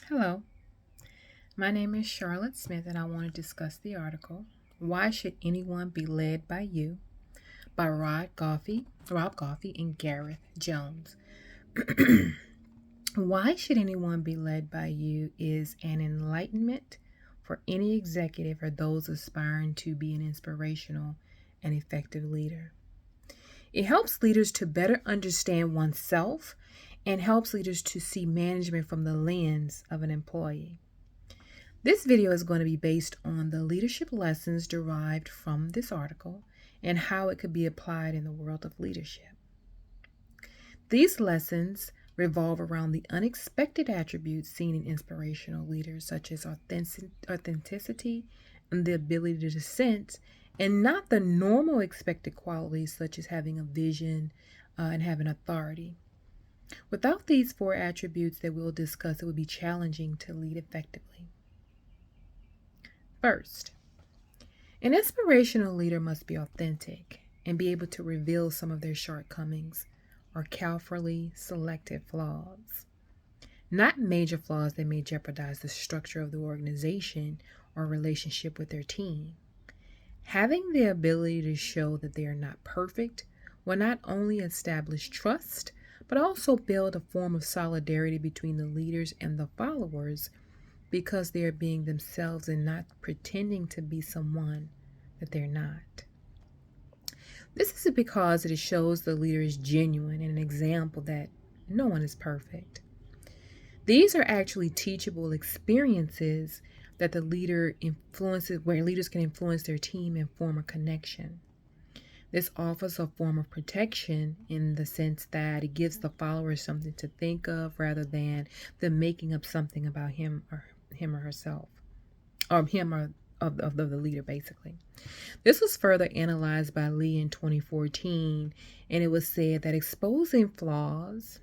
Hello, my name is Charlotte Smith, and I want to discuss the article "Why Should Anyone Be Led by You" by Rob Goffey, and Gareth Jones. Why should anyone be led by you is an enlightenment for any executive or those aspiring to be an inspirational and effective leader. It helps leaders to better understand oneself and helps leaders to see management from the lens of an employee. This video is going to be based on the leadership lessons derived from this article and how it could be applied in the world of leadership. These lessons revolve around the unexpected attributes seen in inspirational leaders, such as authenticity and the ability to sense, and not the normal expected qualities, such as having a vision and having authority. Without these four attributes that we'll discuss, it would be challenging to lead effectively. First, an inspirational leader must be authentic and be able to reveal some of their shortcomings or carefully selected flaws. Not major flaws that may jeopardize the structure of the organization or relationship with their team. Having the ability to show that they are not perfect will not only establish trust, but also build a form of solidarity between the leaders and the followers because they are being themselves and not pretending to be someone that they're not. This is because it shows the leader is genuine and an example that no one is perfect. These are actually teachable experiences that the leader influences, where leaders can influence their team and form a connection. This offers a form of protection in the sense that it gives the followers something to think of rather than them making up something about him or herself, or him or of the leader, basically. This was further analyzed by Lee in 2014, and it was said that exposing flaws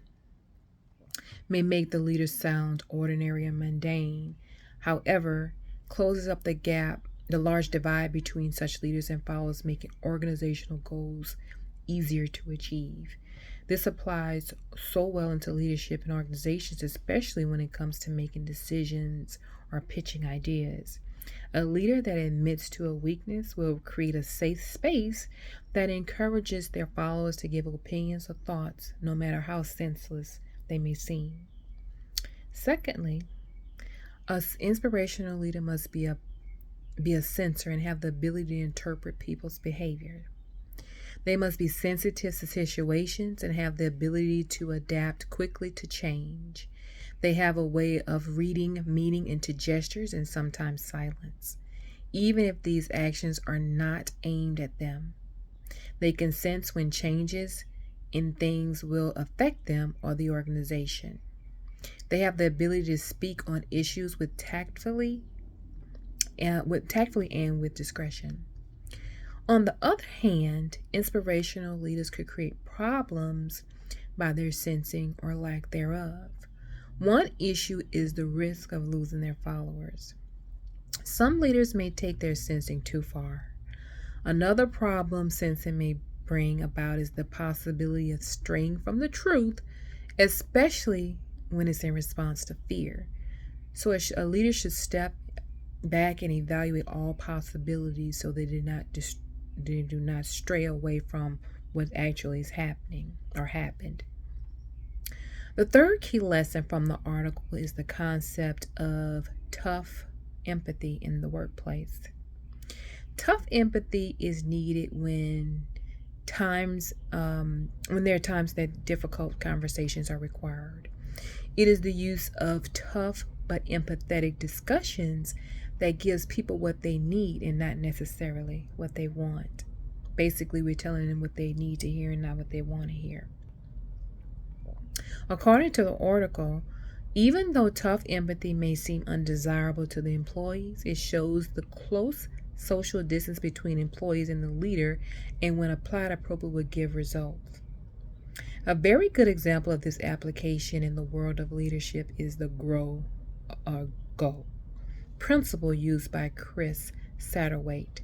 may make the leader sound ordinary and mundane. However, closes up the large divide between such leaders and followers, making organizational goals easier to achieve. This applies so well into leadership in organizations, especially when it comes to making decisions or pitching ideas. A leader that admits to a weakness will create a safe space that encourages their followers to give opinions or thoughts, no matter how senseless they may seem. Secondly, an inspirational leader must be a sensor and have the ability to interpret people's behavior. They must be sensitive to situations and have the ability to adapt quickly to change. They have a way of reading meaning into gestures and sometimes silence, even if these actions are not aimed at them. They can sense when changes in things will affect them or the organization. They have the ability to speak on issues with tactfully and with discretion. On the other hand, inspirational leaders could create problems by their sensing or lack thereof. One issue is the risk of losing their followers. Some leaders may take their sensing too far. Another problem sensing may bring about is the possibility of straying from the truth, especially when it's in response to fear. So a leader should step back and evaluate all possibilities so they do not stray away from what actually is happening or happened. The third key lesson from the article is the concept of tough empathy in the workplace. Tough empathy is needed when there are times that difficult conversations are required. It is the use of tough but empathetic discussions that gives people what they need and not necessarily what they want. Basically, we're telling them what they need to hear and not what they want to hear. According to the article, even though tough empathy may seem undesirable to the employees, it shows the close social distance between employees and the leader, and when applied appropriately will give results. A very good example of this application in the world of leadership is the GO principle used by Chris Satterthwaite.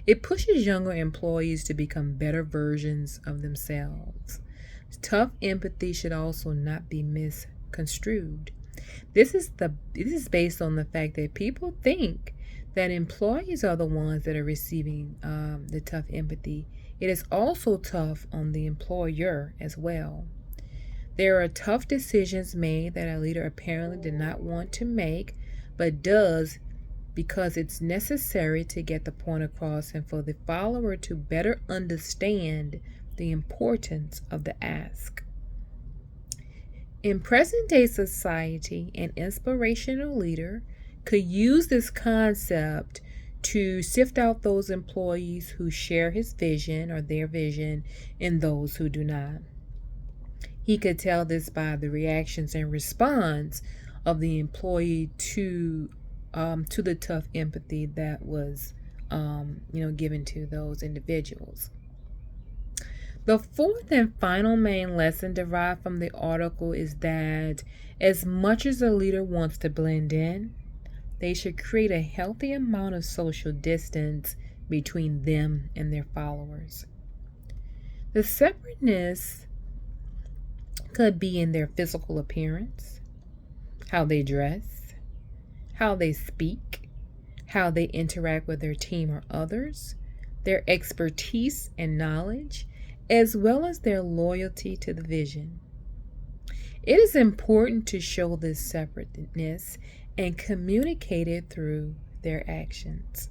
It pushes younger employees to become better versions of themselves. Tough empathy should also not be misconstrued. This is based on the fact that people think that employees are the ones that are receiving the tough empathy. It is also tough on the employer as well. There are tough decisions made that a leader apparently did not want to make, but does because it's necessary to get the point across and for the follower to better understand the importance of the ask. In present day society, an inspirational leader could use this concept to sift out those employees who share his vision or their vision and those who do not. He could tell this by the reactions and response of the employee to the tough empathy that was given to those individuals. The fourth and final main lesson derived from the article is that as much as a leader wants to blend in, they should create a healthy amount of social distance between them and their followers. The separateness could be in their physical appearance, how they dress, how they speak, how they interact with their team or others, their expertise and knowledge, as well as their loyalty to the vision. It is important to show this separateness and communicate it through their actions.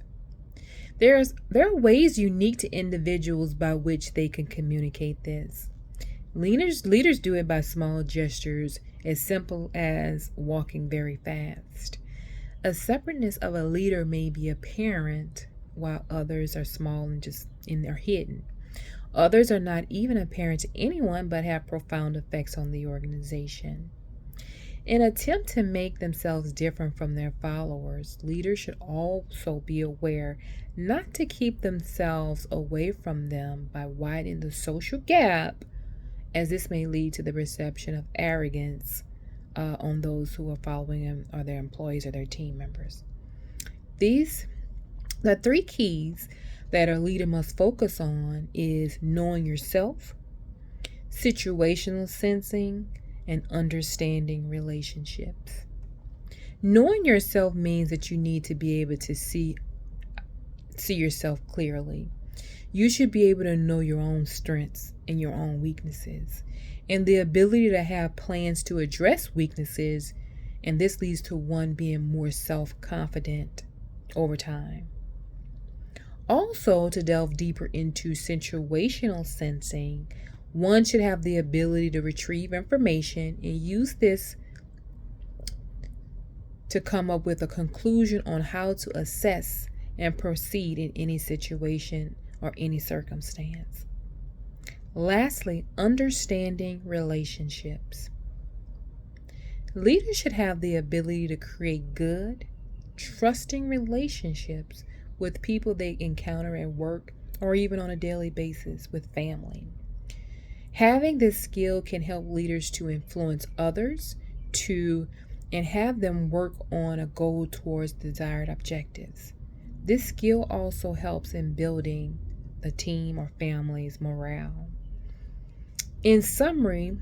There are ways unique to individuals by which they can communicate this. Leaders do it by small gestures as simple as walking very fast. A separateness of a leader may be apparent while others are small and are hidden. Others are not even apparent to anyone but have profound effects on the organization. In an attempt to make themselves different from their followers, leaders should also be aware not to keep themselves away from them by widening the social gap, as this may lead to the perception of arrogance on those who are following them or their employees or their team members. The three keys that a leader must focus on is knowing yourself, situational sensing, and understanding relationships. Knowing yourself means that you need to be able to see yourself clearly. You should be able to know your own strengths and your own weaknesses, and the ability to have plans to address weaknesses, and this leads to one being more self-confident over time. Also, to delve deeper into situational sensing, one should have the ability to retrieve information and use this to come up with a conclusion on how to assess and proceed in any situation or any circumstance. Lastly, understanding relationships. Leaders should have the ability to create good, trusting relationships with people they encounter at work or even on a daily basis with family. Having this skill can help leaders to influence others and have them work on a goal towards desired objectives. This skill also helps in building the team or family's morale. In summary,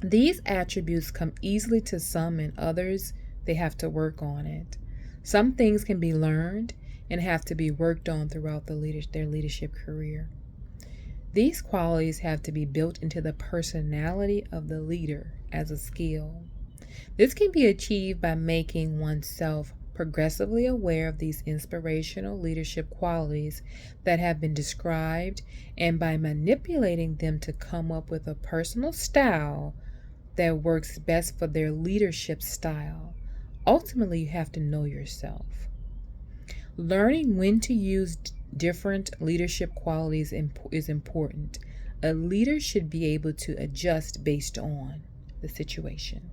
these attributes come easily to some, and others, they have to work on it. Some things can be learned and have to be worked on throughout their leadership career. These qualities have to be built into the personality of the leader as a skill. This can be achieved by making oneself progressively aware of these inspirational leadership qualities that have been described, and by manipulating them to come up with a personal style that works best for their leadership style. Ultimately, you have to know yourself. Learning when to use different leadership qualities is important. A leader should be able to adjust based on the situation.